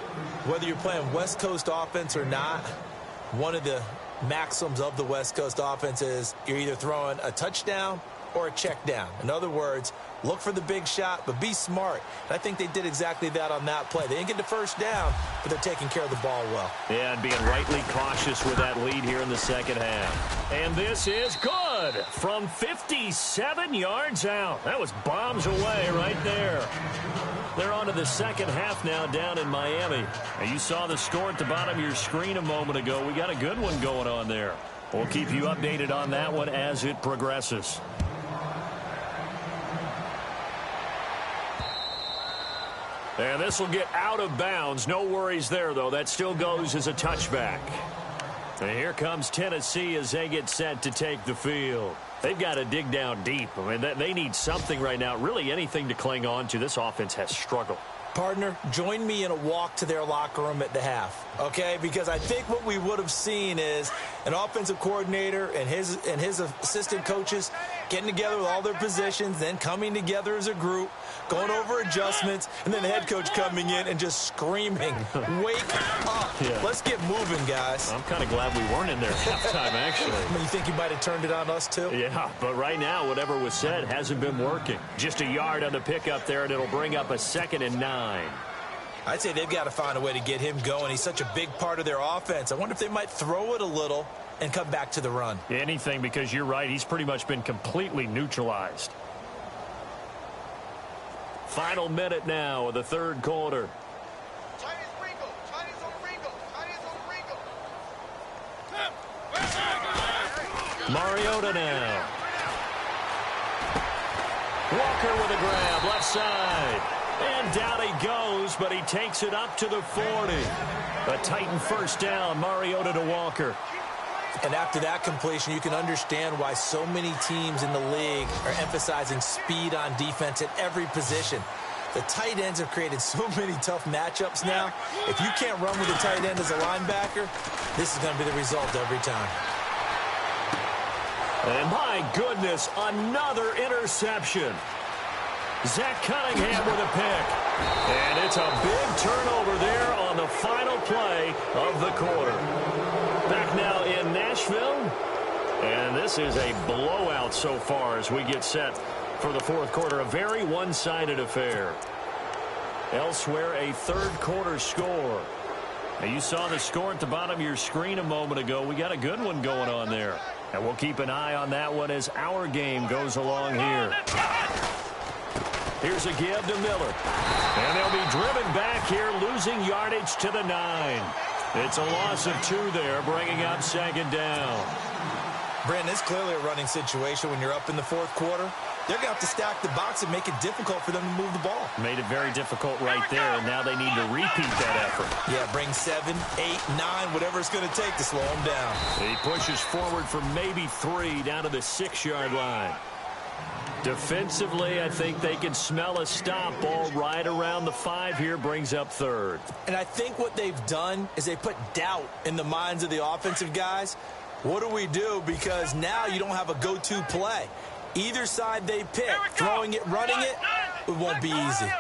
Whether you're playing West Coast offense or not, one of the maxims of the West Coast offense is you're either throwing a touchdown or a check down. In other words, look for the big shot, but be smart. And I think they did exactly that on that play. They didn't get the first down, but they're taking care of the ball well. Yeah, and being rightly cautious with that lead here in the 2nd half. And this is good from 57 yards out. That was bombs away right there. They're on to the 2nd half now down in Miami. And you saw the score at the bottom of your screen a moment ago. We got a good one going on there. We'll keep you updated on that one as it progresses. And this will get out of bounds. No worries there, though. That still goes as a touchback. And here comes Tennessee as they get set to take the field. They've got to dig down deep. I mean, they need something right now, really anything to cling on to. This offense has struggled. Partner, join me in a walk to their locker room at the half, okay? Because I think what we would have seen is an offensive coordinator and his assistant coaches getting together with all their positions, then coming together as a group, going over adjustments, and then the head coach coming in and just screaming, wake up. Yeah. Let's get moving, guys. I'm kind of glad we weren't in there at halftime, actually. I mean, you think he might have turned it on us, too? Yeah, but right now, whatever was said hasn't been working. Just a yard on the pickup there, and it'll bring up a 2nd and 9. I'd say they've got to find a way to get him going. He's such a big part of their offense. I wonder if they might throw it a little and come back to the run. Anything, because you're right. He's pretty much been completely neutralized. Final minute now of the 3rd quarter. Mariota now. Walker with a grab, left side. And down he goes, but he takes it up to the 40. A Titan 1st down, Mariota to Walker. And after that completion, you can understand why so many teams in the league are emphasizing speed on defense at every position. The tight ends have created so many tough matchups now. If you can't run with a tight end as a linebacker, this is going to be the result every time. And my goodness, another interception. Zach Cunningham with a pick. And it's a big turnover there on the final play of the quarter. Back now in Nashville. And this is a blowout so far as we get set for the 4th quarter. A very one-sided affair. Elsewhere, a 3rd quarter score. Now, you saw the score at the bottom of your screen a moment ago. We got a good one going on there. And we'll keep an eye on that one as our game goes along here. Here's a give to Miller. And they'll be driven back here, losing yardage to the 9. It's a loss of 2 there, bringing up second down. Brandon, it's clearly a running situation when you're up in the fourth quarter. They're going to have to stack the box and make it difficult for them to move the ball. Made it very difficult right there, and now they need to repeat that effort. Yeah, bring 7, 8, 9, whatever it's going to take to slow them down. He pushes forward for maybe 3 down to the 6-yard line. Defensively, I think they can smell a stop. Ball right around the 5 here, brings up third. And I think what they've done is they put doubt in the minds of the offensive guys. What do we do? Because now you don't have a go-to play. Either side they pick, throwing it, running it, it won't be easy.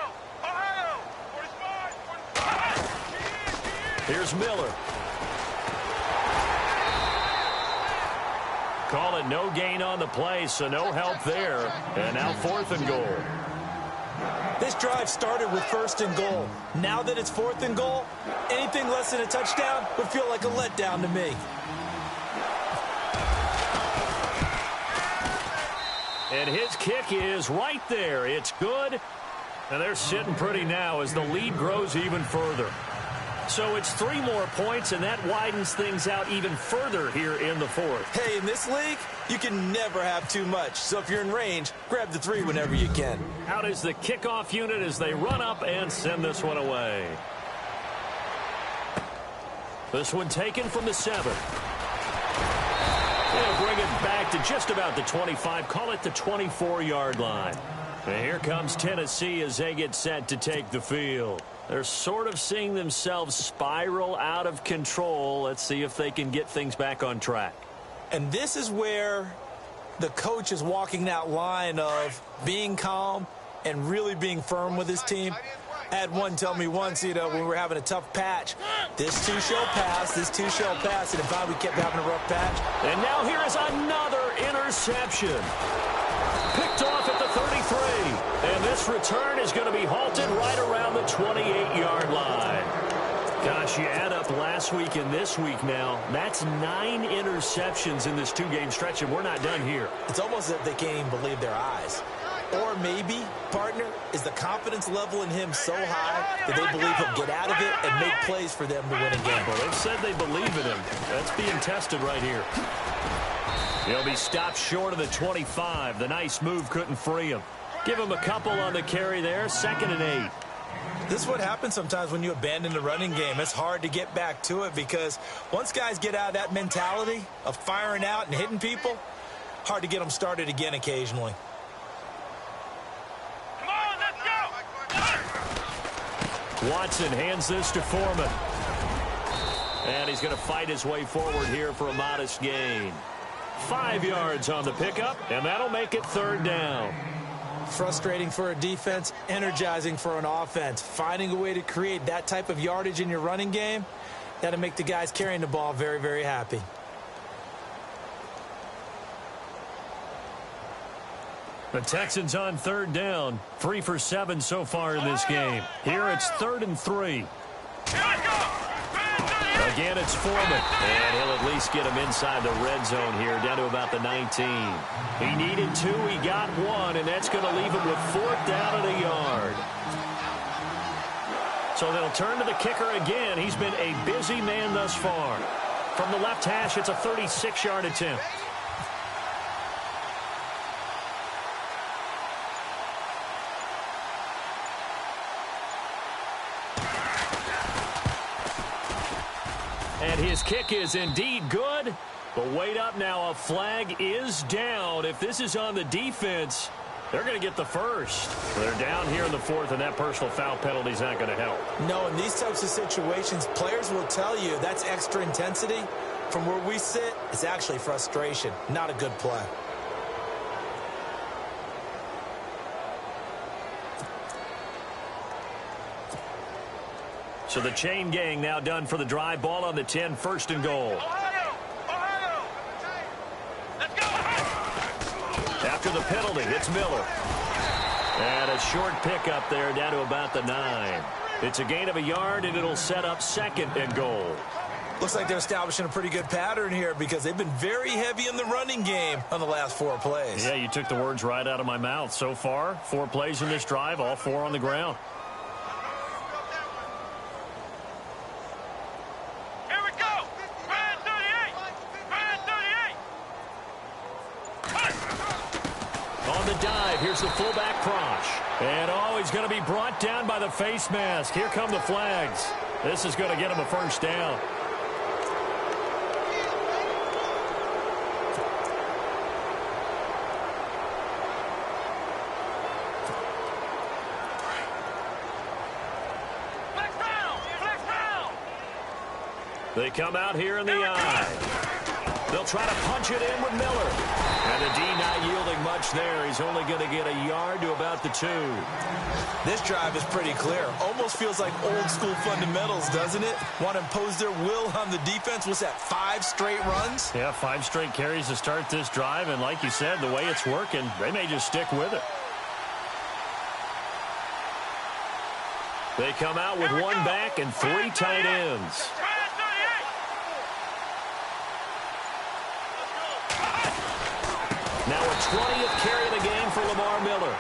Here's Miller. Call it no gain on the play, so no help there. And now 4th and goal. This drive started with 1st and goal. Now that it's 4th and goal, anything less than a touchdown would feel like a letdown to me. And his kick is right there. It's good. And they're sitting pretty now as the lead grows even further. So it's 3 more points, and that widens things out even further here in the 4th. Hey, in this league, you can never have too much. So if you're in range, grab the 3 whenever you can. Out is the kickoff unit as they run up and send this one away. This one taken from the 7. They'll bring it back to just about the 25. Call it the 24-yard line. And here comes Tennessee as they get set to take the field. They're sort of seeing themselves spiral out of control. Let's see if they can get things back on track. And this is where the coach is walking that line of being calm and really being firm with his team. I had one tell me once, when we were having a tough patch, this too shall pass, this too shall pass, and in fact, we kept having a rough patch. And now here is another interception. Picked off at the 33. And this return is going to be halted right around the 28-yard line. Gosh, you add up last week and this week now, that's 9 interceptions in this 2-game stretch, and we're not done here. It's almost as if they can't even believe their eyes. Or maybe, partner, is the confidence level in him so high that they believe he'll get out of it and make plays for them to win a game. Well, they've said they believe in him. That's being tested right here. He'll be stopped short of the 25. The nice move couldn't free him. Give him a couple on the carry there. 2nd and 8. This is what happens sometimes when you abandon the running game. It's hard to get back to it because once guys get out of that mentality of firing out and hitting people, hard to get them started again occasionally. Watson hands this to Foreman. And he's going to fight his way forward here for a modest gain. 5 yards on the pickup, and that'll make it 3rd down. Frustrating for a defense, energizing for an offense. Finding a way to create that type of yardage in your running game, that'll make the guys carrying the ball very, very happy. The Texans on 3rd down. 3 for 7 so far in this game. Here it's 3rd and 3. Again, it's Foreman. And he'll at least get him inside the red zone here, down to about the 19. He needed 2. He got 1, and that's going to leave him with 4th down and a yard. So they'll turn to the kicker again. He's been a busy man thus far. From the left hash, it's a 36-yard attempt. And his kick is indeed good. But wait up now. A flag is down. If this is on the defense, they're going to get the first. They're down here in the 4th, and that personal foul penalty is not going to help. No, in these types of situations, players will tell you that's extra intensity. From where we sit, it's actually frustration, not a good play. So the chain gang now done for the drive. Ball on the 10, 1st and goal. Let's go. After the penalty, it's Miller. And a short pickup there down to about the 9. It's a gain of a yard, and it'll set up 2nd and goal. Looks like they're establishing a pretty good pattern here because they've been very heavy in the running game on the last 4 plays. Yeah, you took the words right out of my mouth. So far, 4 plays in this drive, all 4 on the ground. Here we go. Brand 38. Brand 38. On the dive, here's the fullback Cross. And, he's going to be brought down by the face mask. Here come the flags. This is going to get him a first down. They come out here in the eye. They'll try to punch it in with Miller. And the D not yielding much there. He's only going to get a yard to about the 2. This drive is pretty clear. Almost feels like old school fundamentals, doesn't it? Want to impose their will on the defense. What's that, 5 straight runs? Yeah, 5 straight carries to start this drive. And like you said, the way it's working, they may just stick with it. They come out with 1 back and 3 tight ends. Now a 20th carry of the game for Lamar Miller.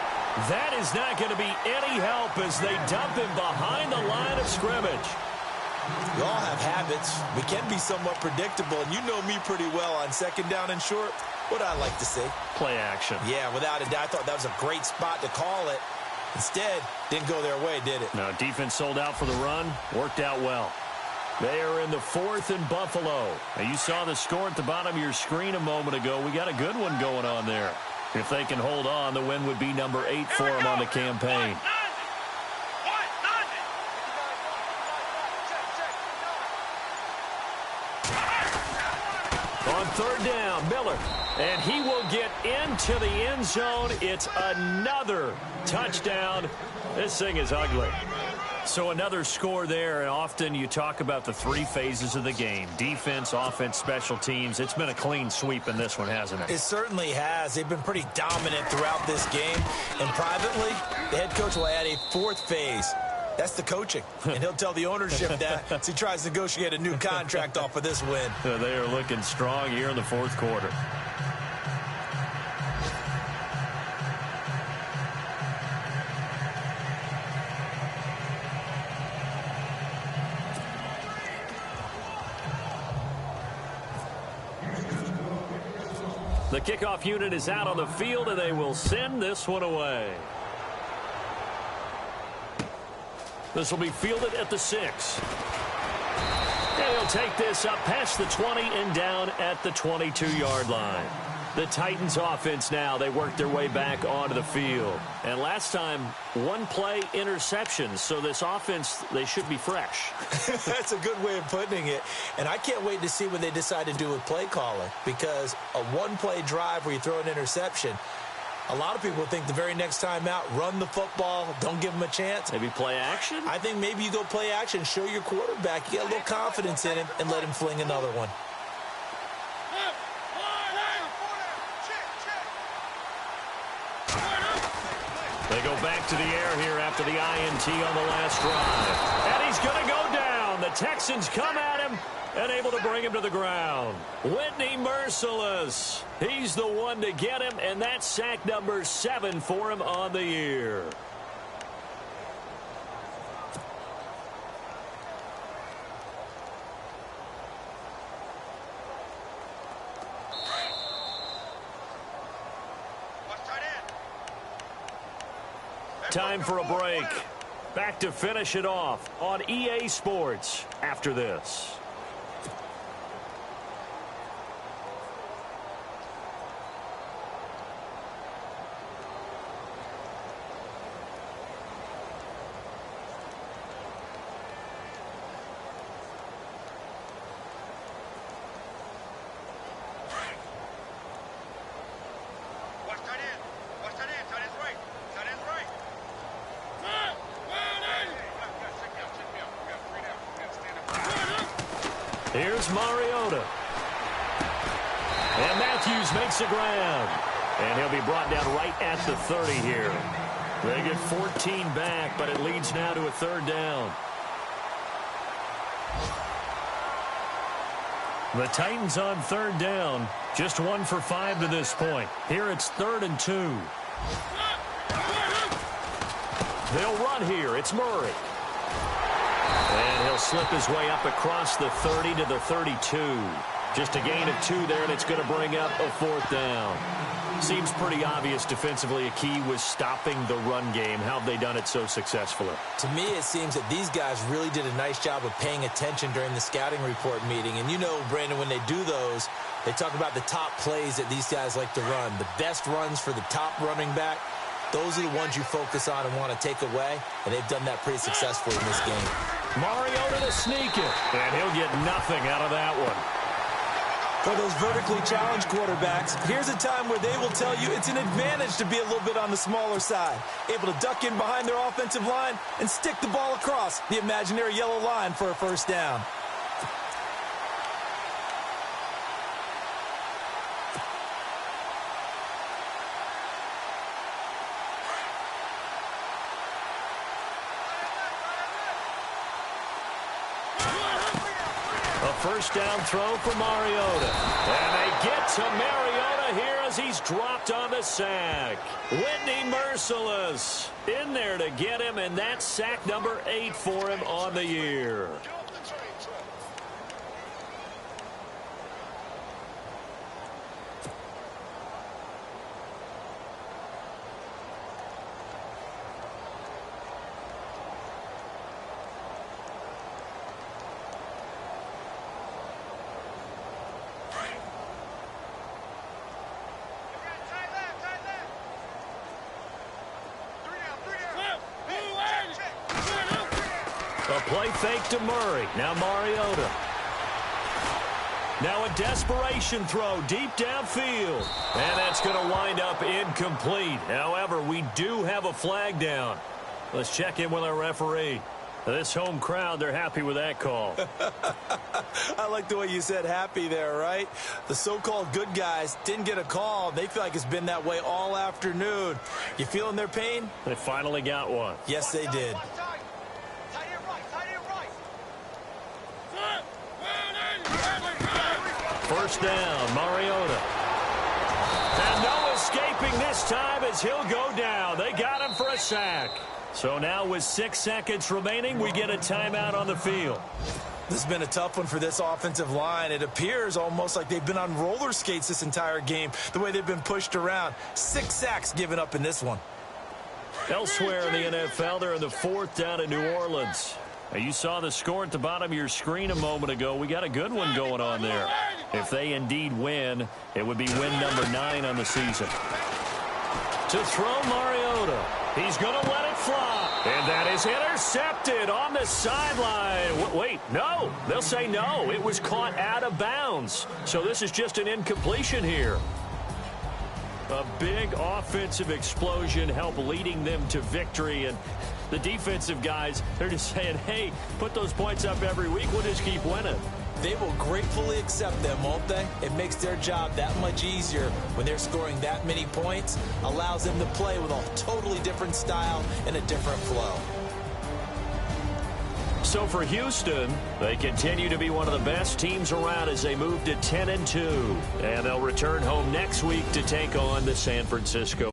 That is not going to be any help as they dump him behind the line of scrimmage. We all have habits. We can be somewhat predictable, and you know me pretty well on 2nd down and short. What I like to see? Play action. Yeah, without a doubt. I thought that was a great spot to call it. Instead, didn't go their way, did it? No, defense sold out for the run. Worked out well. They are in the 4th and Buffalo. Now, you saw the score at the bottom of your screen a moment ago. We got a good one going on there. If they can hold on, the win would be number 8 for them on the campaign. On 3rd down, Miller. And he will get into the end zone. It's another touchdown. This thing is ugly. So another score there, and often you talk about the 3 phases of the game. Defense, offense, special teams. It's been a clean sweep in this one, hasn't it? It certainly has. They've been pretty dominant throughout this game. And privately, the head coach will add a 4th phase. That's the coaching. And he'll tell the ownership that as he tries to negotiate a new contract off of this win. They are looking strong here in the 4th quarter. The kickoff unit is out on the field, and they will send this one away. This will be fielded at the 6. And he'll take this up past the 20 and down at the 22-yard line. The Titans offense now, they work their way back onto the field. And last time, 1 play interception. So this offense, they should be fresh. That's a good way of putting it. And I can't wait to see what they decide to do with play calling. Because a 1-play drive where you throw an interception, a lot of people think the very next time out, run the football, don't give them a chance. Maybe play action? I think maybe you go play action, show your quarterback, you get a little confidence in him, and let him fling another one. They go back to the air here after the INT on the last drive. And he's going to go down. The Texans come at him and able to bring him to the ground. Whitney Merciless. He's the one to get him, and that's sack number 7 for him on the year. Time for a break. Back to finish it off on EA Sports after this. Here's Mariota. And Matthews makes the ground. And he'll be brought down right at the 30 here. They get 14 back, but it leads now to a third down. The Titans on third down. Just 1 for 5 to this point. Here it's 3rd and 2. They'll run here. It's Murray. And he'll slip his way up across the 30 to the 32. Just a gain of 2 there, and it's going to bring up a 4th down. Seems pretty obvious defensively a key was stopping the run game. How have they done it so successfully? To me, it seems that these guys really did a nice job of paying attention during the scouting report meeting. And you know, Brandon, when they do those, they talk about the top plays that these guys like to run. The best runs for the top running back, those are the ones you focus on and want to take away. And they've done that pretty successfully in this game. Mariota to sneak it. And he'll get nothing out of that one. For those vertically challenged quarterbacks, here's a time where they will tell you it's an advantage to be a little bit on the smaller side. Able to duck in behind their offensive line and stick the ball across the imaginary yellow line for a first down. First down throw for Mariota. And they get to Mariota here as he's dropped on the sack. Whitney Merciless in there to get him, and that's sack number 8 for him on the year. A play fake to Murray. Now Mariota. Now a desperation throw deep downfield. And that's going to wind up incomplete. However, we do have a flag down. Let's check in with our referee. This home crowd, they're happy with that call. I like the way you said happy there, right? The so-called good guys didn't get a call. They feel like it's been that way all afternoon. You feeling their pain? They finally got one. Yes, they did. First down, Mariota. And no escaping this time as he'll go down. They got him for a sack. So now with 6 seconds remaining, we get a timeout on the field. This has been a tough one for this offensive line. It appears almost like they've been on roller skates this entire game, the way they've been pushed around. 6 sacks given up in this one. Elsewhere in the NFL, they're in the 4th down in New Orleans. Now, you saw the score at the bottom of your screen a moment ago. We got a good one going on there. If they indeed win, it would be win number 9 on the season. To throw Mariota. He's going to let it fly. And that is intercepted on the sideline. Wait, no. They'll say no. It was caught out of bounds. So this is just an incompletion here. A big offensive explosion helped leading them to victory. And the defensive guys, they're just saying, hey, put those points up every week. We'll just keep winning. They will gratefully accept them, won't they? It makes their job that much easier when they're scoring that many points. Allows them to play with a totally different style and a different flow. So for Houston, they continue to be one of the best teams around as they move to 10-2. And they'll return home next week to take on the San Francisco